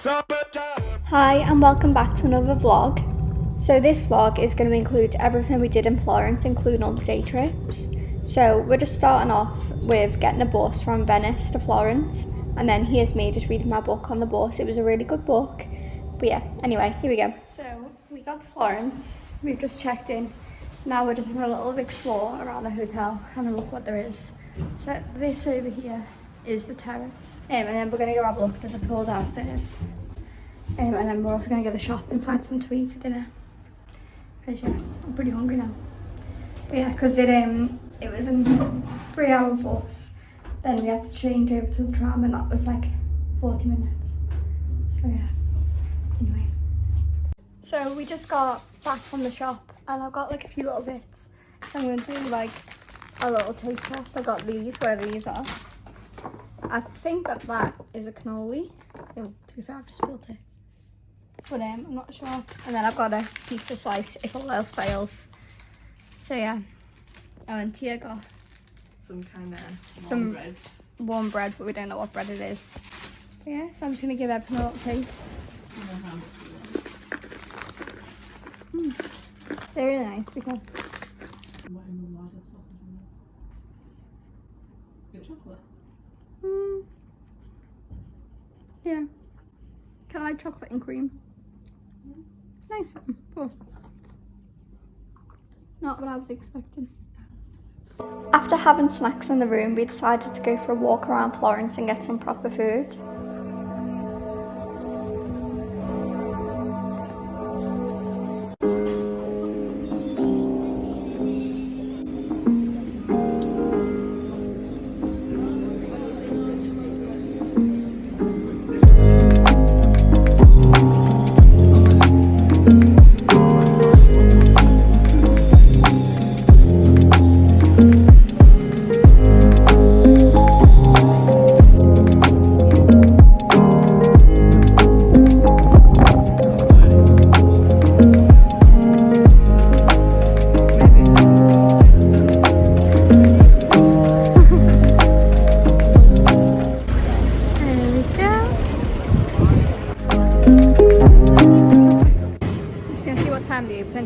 Hi and welcome back to another vlog. So this vlog is going to include everything we did in Florence, including all the day trips. So we're just starting off with getting a bus from Venice to Florence, and then here's me just reading my book on the bus. It was a really good book. But yeah, anyway, here we go. So we got to Florence, we've just checked in. Now we're just having a little explore around the hotel, having a look what there is. So this over here is the terrace. And then we're going to go have a look. There's a pool downstairs. And then we're also going to go to the shop and find something to eat for dinner. Because yeah, I'm pretty hungry now. But yeah, because it was a 3-hour bus. Then we had to change over to the tram and that was like 40 minutes. So yeah, anyway. So we just got back from the shop and I've got like a few little bits. I'm going to do like a little taste test. I got these, where these are. I think that is a cannoli. Oh, to be fair, I've just spilled it. But I'm not sure. And then I've got a pizza slice if all else fails. So yeah. Oh, and Tia got some kind of bread. Warm bread, but we don't know what bread it is. But yeah, so I'm just gonna give everything a little taste. They're really nice because chocolate. Yeah. Kind of like chocolate and cream. Nice. Oh. Not what I was expecting. After having snacks in the room, we decided to go for a walk around Florence and get some proper food.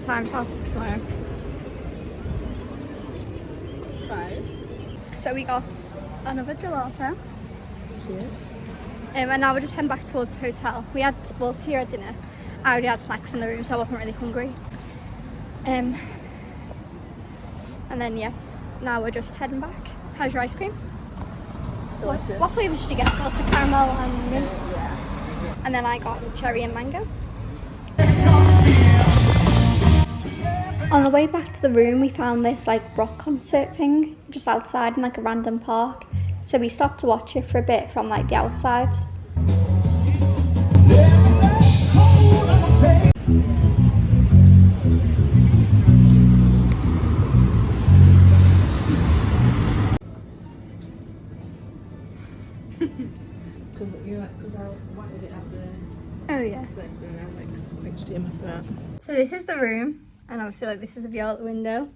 Time starts tomorrow. 5. So we got another gelato. Cheers. And now we're just heading back towards the hotel. We had, well, Tia had dinner. I already had snacks in the room, so I wasn't really hungry. And then yeah, now we're just heading back. How's your ice cream? Delicious. What flavours did you get? Salted caramel and mint? Yeah. And then I got cherry and mango. On the way back to the room, we found this like rock concert thing just outside in like a random park. So we stopped to watch it for a bit from like the outside. Because I wanted it at the Oh yeah. place and I like quenched him after that. So this is the room. And obviously like this is the view out the window.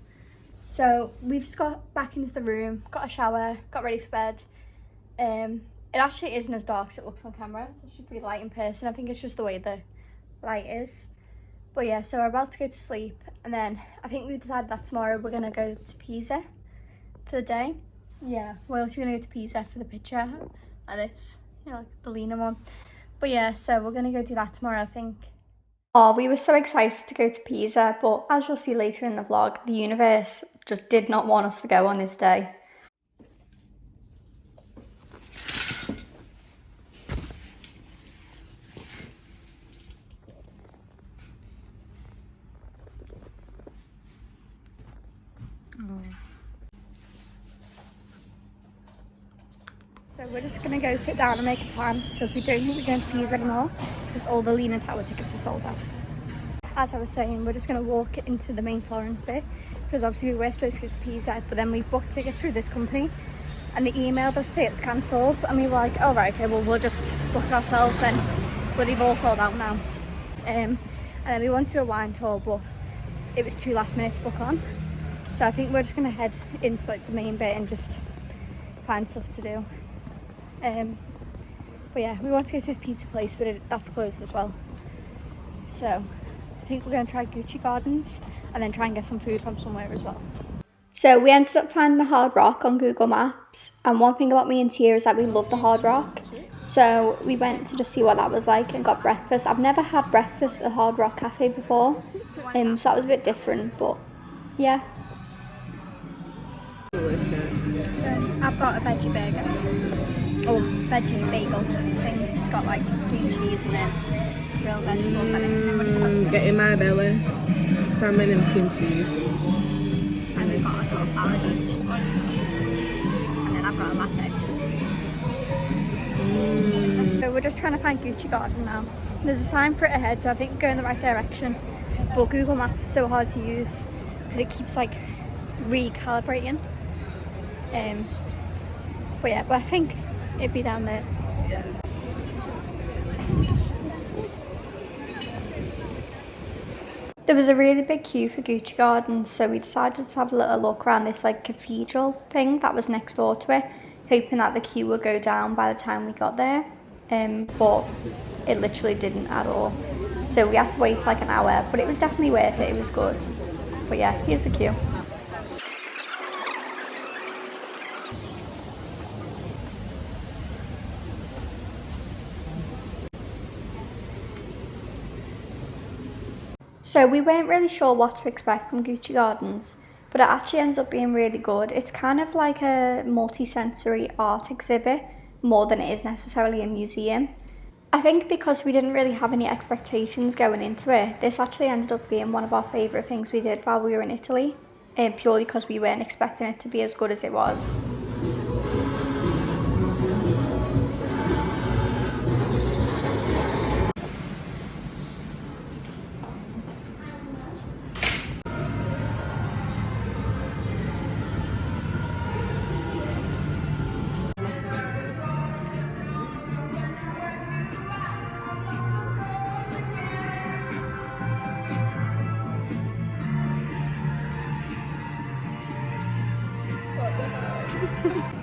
So we've just got back into the room, got a shower, got ready for bed. It actually isn't as dark as it looks on camera. It's actually pretty light in person. I think it's just the way the light is. But yeah, so we're about to go to sleep. And then I think we decided that tomorrow we're going to go to Pisa for the day. Yeah, we're actually going to go to Pisa for the picture like this. You know, like the Lena one. But yeah, so we're going to go do that tomorrow, I think. Oh, we were so excited to go to Pisa, but as you'll see later in the vlog, the universe just did not want us to go on this day. So we're just going to go sit down and make a plan because we don't think we're going to Pisa anymore because all the Lena Tower tickets are sold out. As I was saying, we're just going to walk into the main Florence bit because obviously we were supposed to go to Pisa, but then we booked tickets through this company and they emailed us to say it's cancelled and we were like, oh right, okay, well we'll just book it ourselves then, but they've all sold out now. And then we went to a wine tour, but it was too last minute to book on. So I think we're just going to head into like the main bit and just find stuff to do. But yeah, we want to go to this pizza place, but that's closed as well. So I think we're going to try Gucci Gardens and then try and get some food from somewhere as well. So we ended up finding a Hard Rock on Google Maps, and one thing about me and Tia is that we love the Hard Rock. So we went to just see what that was like and got breakfast. I've never had breakfast at the Hard Rock Cafe before, so that was a bit different, but yeah. So I've got a veggie burger, or veggie bagel thing. Just got like cream cheese and then grilled vegetables and then Get in my belly, salmon and cream cheese. And we've got like a little salad each, orange juice, and then I've got a latte. So we're just trying to find Gucci Garden now. There's a sign for it ahead, so I think we're going in the right direction. But Google Maps is so hard to use because it keeps like recalibrating. But I think it'd be down there. There was a really big queue for Gucci Gardens, so we decided to have a little look around this like cathedral thing that was next door to it, hoping that the queue would go down by the time we got there. But it literally didn't at all. So we had to wait for like an hour, but it was definitely worth it. It was good. But yeah, here's the queue. So we weren't really sure what to expect from Gucci Gardens, but it actually ends up being really good. It's kind of like a multi-sensory art exhibit more than it is necessarily a museum. I think because we didn't really have any expectations going into it, this actually ended up being one of our favourite things we did while we were in Italy, purely because we weren't expecting it to be as good as it was.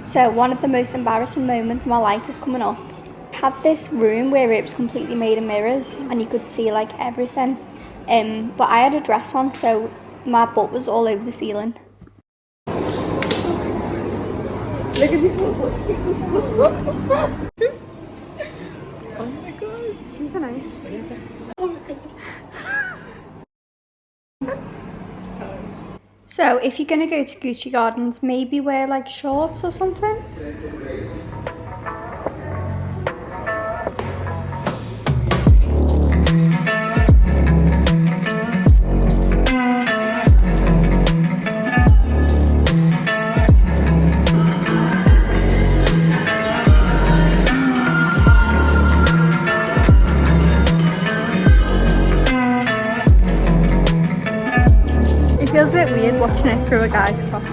So one of the most embarrassing moments of my life is coming up. I had this room where it was completely made of mirrors and you could see like everything. But I had a dress on, so my butt was all over the ceiling. Look at you. Oh my god. She's so nice. Oh my god. So if you're gonna go to Gucci Gardens, maybe wear like shorts or something. It feels a bit weird watching it through a guy's crop.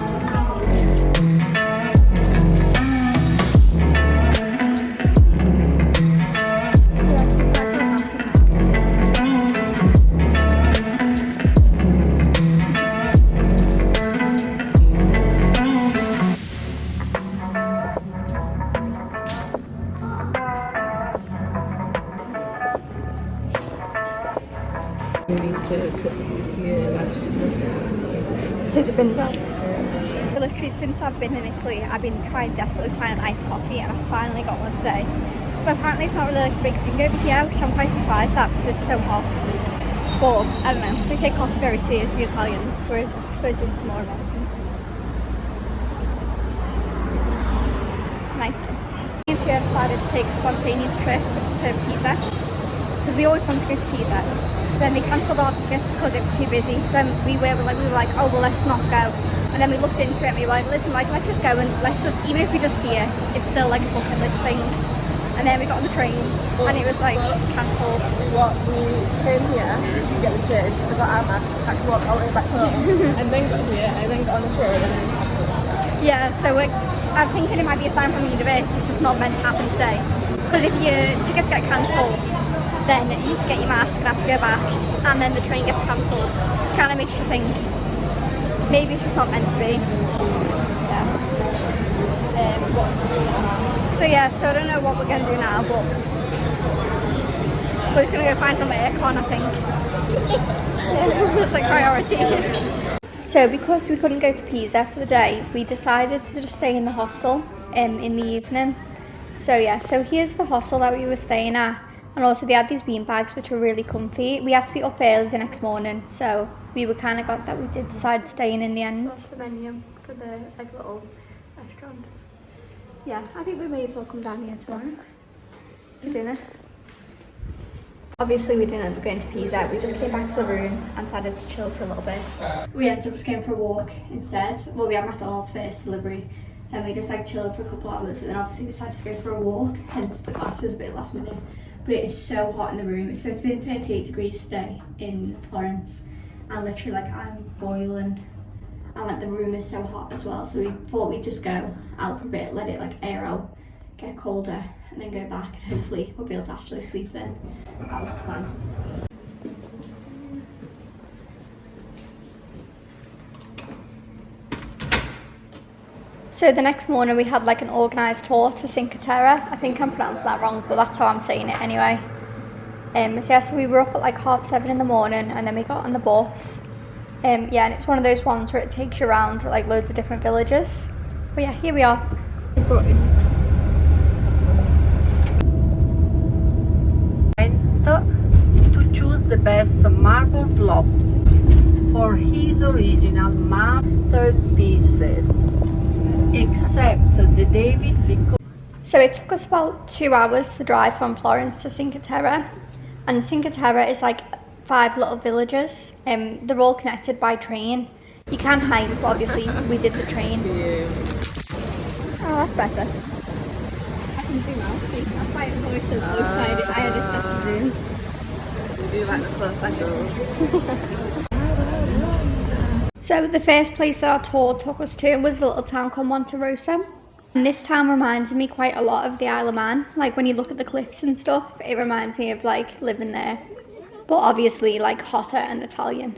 Take the bins out. Literally since I've been in Italy, I've been trying desperately to find an iced coffee, and I finally got one today. But apparently it's not really like a big thing over here, which I'm quite surprised at because it's so hot. But I don't know, they take coffee very seriously, Italians, whereas I suppose this is more American. Nice thing. Me and Tia decided to take a spontaneous trip to Pisa because we always wanted to go to Pisa. Then they cancelled our tickets because it was too busy. So then we were like, oh well, let's not go. And then we looked into it and we were like, listen, like let's just go and let's just, even if we just see it, it's still like a bucket list thing. And then we got on the train and it was like cancelled. We came here to get the train, forgot our maps, had to walk all the way back home, and then got here, and then got on the train, and then it was cancelled. Yeah, so I'm thinking it might be a sign from the university, it's just not meant to happen today. Because if your tickets get cancelled, then you need to get your mask and have to go back, and then the train gets cancelled. Kind of makes you think maybe it's just not meant to be. Yeah. So yeah, so I don't know what we're going to do now, but we're just going to go find some aircon, I think. That's like priority. So because we couldn't go to Pisa for the day, we decided to just stay in the hostel in the evening. So yeah, so here's the hostel that we were staying at. And also they had these bean bags which were really comfy. We had to be up early the next morning, so we were kind of glad that we did decide staying in the end. That's the menu for the like little restaurant. Yeah, I think we may as well come down here tomorrow for dinner. Obviously we didn't end up going to Pisa, we just came back to the room and decided to chill for a little bit. We ended up just going for a walk instead. Well, we had McDonald's first delivery, and we just like chilled for a couple of hours, and then obviously we decided to go for a walk, hence the classes a bit last minute. But it is so hot in the room. It's supposed to be 38 degrees today in Florence, and literally like I'm boiling, and like the room is so hot as well, so we thought we'd just go out for a bit, let it like air out, get colder, and then go back, and hopefully we'll be able to actually sleep then. That was the plan. So the next morning we had like an organised tour to Cinque Terre. I think I'm pronouncing that wrong, but that's how I'm saying it anyway. So yeah, so we were up at like 7:30 in the morning, and then we got on the bus. Yeah, and it's one of those ones where it takes you around to like loads of different villages. But yeah, here we are. To choose the best marble block for his original masterpieces, except the David because. So it took us about 2 hours to drive from Florence to Cinque Terre, and Cinque Terre is like 5 little villages. They're all connected by train. You can hike, but obviously we did the train. Yeah. Oh, that's better. I can zoom out, see? That's why it was always so close-sided. I had it set to zoom. You do like the close angles. So the first place that our tour took us to was a little town called Monterosa. And this town reminds me quite a lot of the Isle of Man. Like when you look at the cliffs and stuff, it reminds me of like living there. But obviously like hotter and Italian.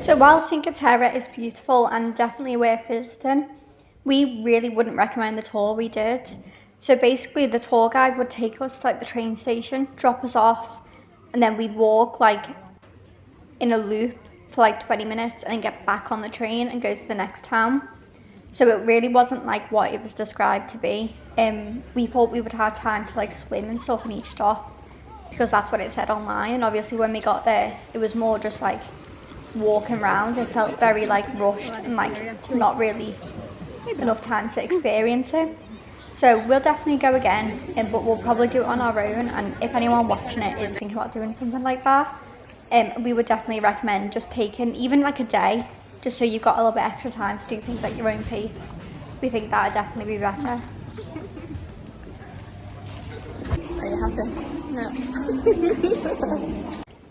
So while Cinque Terre is beautiful and definitely worth visiting, we really wouldn't recommend the tour we did. So basically the tour guide would take us to like the train station, drop us off, and then we'd walk like in a loop for like 20 minutes and then get back on the train and go to the next town. So it really wasn't like what it was described to be. We thought we would have time to like swim and stuff in each stop because that's what it said online, and obviously when we got there it was more just like walking around. It felt very like rushed and like not really enough time to experience it. So we'll definitely go again, but we'll probably do it on our own, and if anyone watching it is thinking about doing something like that, we would definitely recommend just taking even like a day, just so you've got a little bit extra time to do things at your own pace. We think that would definitely be better. Are you happy? No.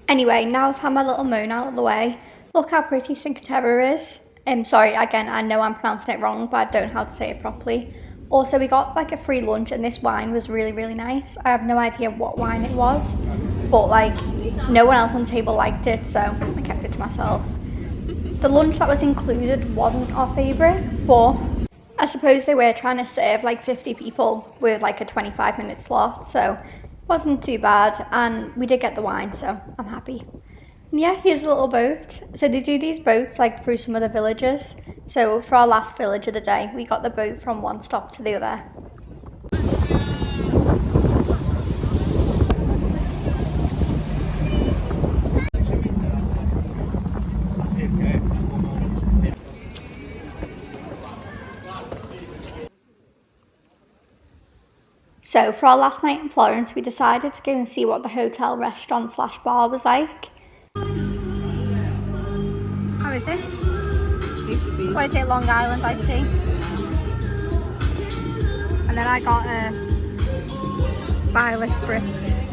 Anyway, now I've had my little moan out of the way. Look how pretty Cinque Terre is. Sorry, again, I know I'm pronouncing it wrong, but I don't know how to say it properly. Also, we got like a free lunch, and this wine was really, really nice. I have no idea what wine it was, but like no one else on the table liked it, so I kept it to myself. The lunch that was included wasn't our favourite, but I suppose they were trying to serve like 50 people with like a 25-minute slot, so it wasn't too bad, and we did get the wine, so I'm happy. And yeah, here's a little boat. So they do these boats like through some of the villages. So for our last village of the day, we got the boat from one stop to the other. So for our last night in Florence, we decided to go and see what the hotel restaurant / bar was like. How is it? What is it? Long Island iced tea. And then I got a Violet Spritz.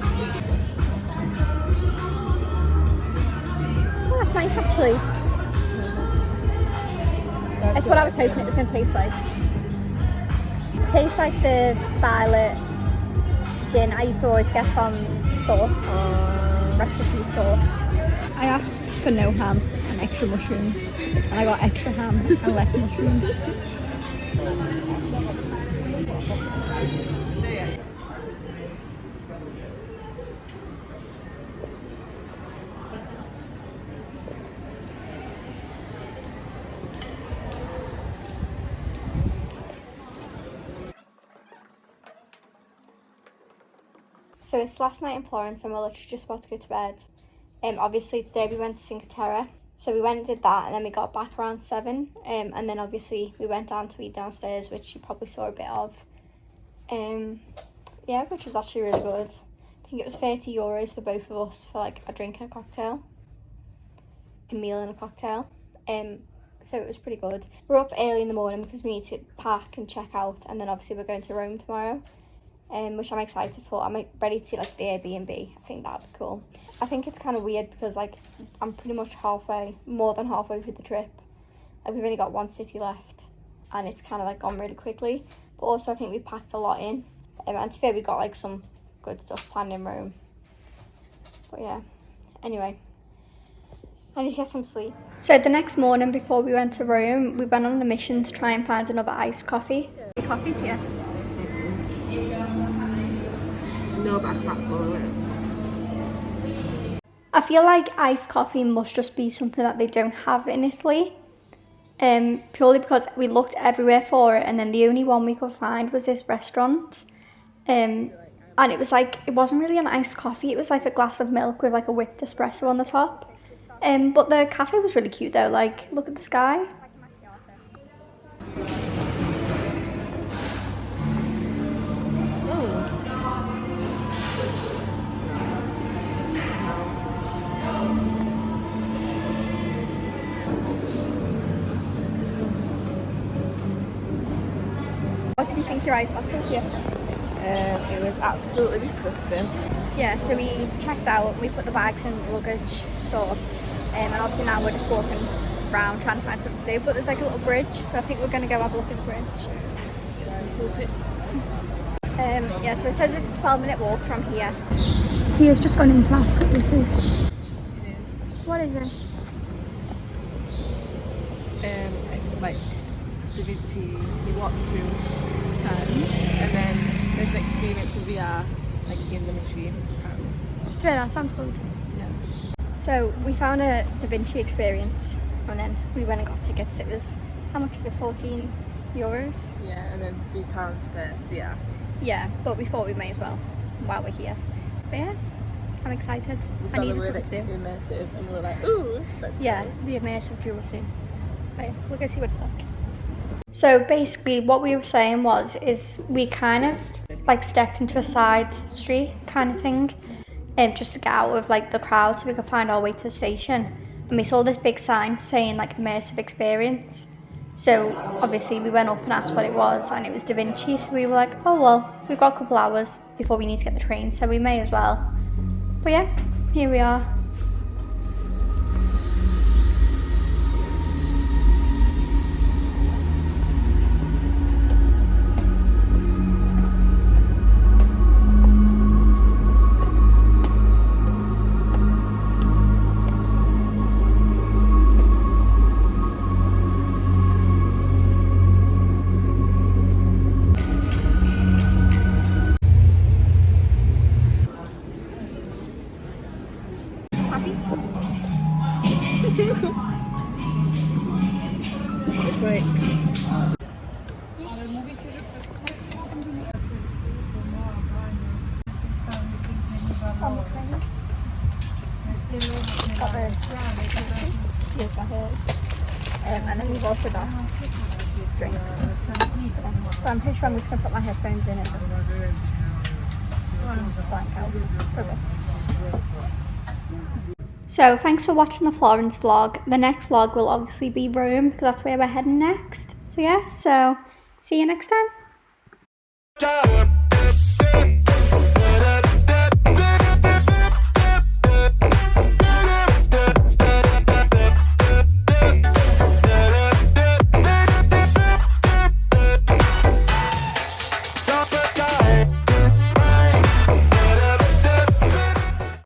Oh, that's nice actually. That's what I was hoping it was going to taste like. It tastes like the Violet gin I used to always get from Sauce. Recipe Sauce. I asked for no ham and extra mushrooms, and I got extra ham and less mushrooms. So it's last night in Florence and we're literally just about to go to bed. Obviously today we went to Cinque Terre. So we went and did that, and then we got back around 7. And then obviously we went down to eat downstairs, which you probably saw a bit of. Yeah, which was actually really good. I think it was €30 for both of us for like a drink and a cocktail. A meal and a cocktail. So it was pretty good. We're up early in the morning because we need to pack and check out, and then obviously we're going to Rome tomorrow. Which I'm excited for. I'm ready to see like the Airbnb. I think that'd be cool. I think it's kind of weird because like I'm pretty much more than halfway through the trip. Like we've only got one city left, and it's kind of like gone really quickly. But also I think we packed a lot in, and to be fair, we got like some good stuff planned in Rome. But yeah, anyway, I need to get some sleep. So the next morning before we went to Rome, we went on a mission to try and find another iced coffee. Coffee to you? No, but I can't follow it. I feel like iced coffee must just be something that they don't have in Italy. Purely because we looked everywhere for it, and then the only one we could find was this restaurant. And it was like, it wasn't really an iced coffee, it was like a glass of milk with like a whipped espresso on the top. But the cafe was really cute though, like look at the sky. What did you think your iced latte to you? It was absolutely disgusting. Yeah, so we checked out, we put the bags in the luggage store, and obviously now we're just walking around trying to find something to do, but there's like a little bridge, so I think we're going to go have a look at the bridge. Get some cool pics. Yeah, so it says it's a 12-minute walk from here. Tia's just gone in to ask what this is. What is it? Like Da Vinci, you walk through time, and then there's an experience of VR, like in the machine. Yeah, that sounds good. Yeah. So we found a Da Vinci experience, and then we went and got tickets. It was, how much was it, €14? Yeah, and then £3 for VR. Yeah, but we thought we may as well while we're here. But yeah, I'm excited. We I saw the needed word something to do. immersive, and we were like, ooh, that's Yeah, cool. the immersive jewellery. But yeah, we'll go see what it's like. So basically what we were saying is we kind of like stepped into a side street kind of thing, just to get out of like the crowd so we could find our way to the station. And we saw this big sign saying like immersive experience. So obviously we went up and asked what it was, and it was Da Vinci. So we were like, oh well, we've got a couple hours before we need to get the train, so we may as well. But yeah, here we are. It's like On the train. Got the here's got hers. And then we've also got drinks. But I'm pretty sure I'm just going to put my headphones in and just blank out for a bit. So thanks for watching the Florence vlog. The next vlog will obviously be Rome, because that's where we're heading next. So yeah, so see you next time.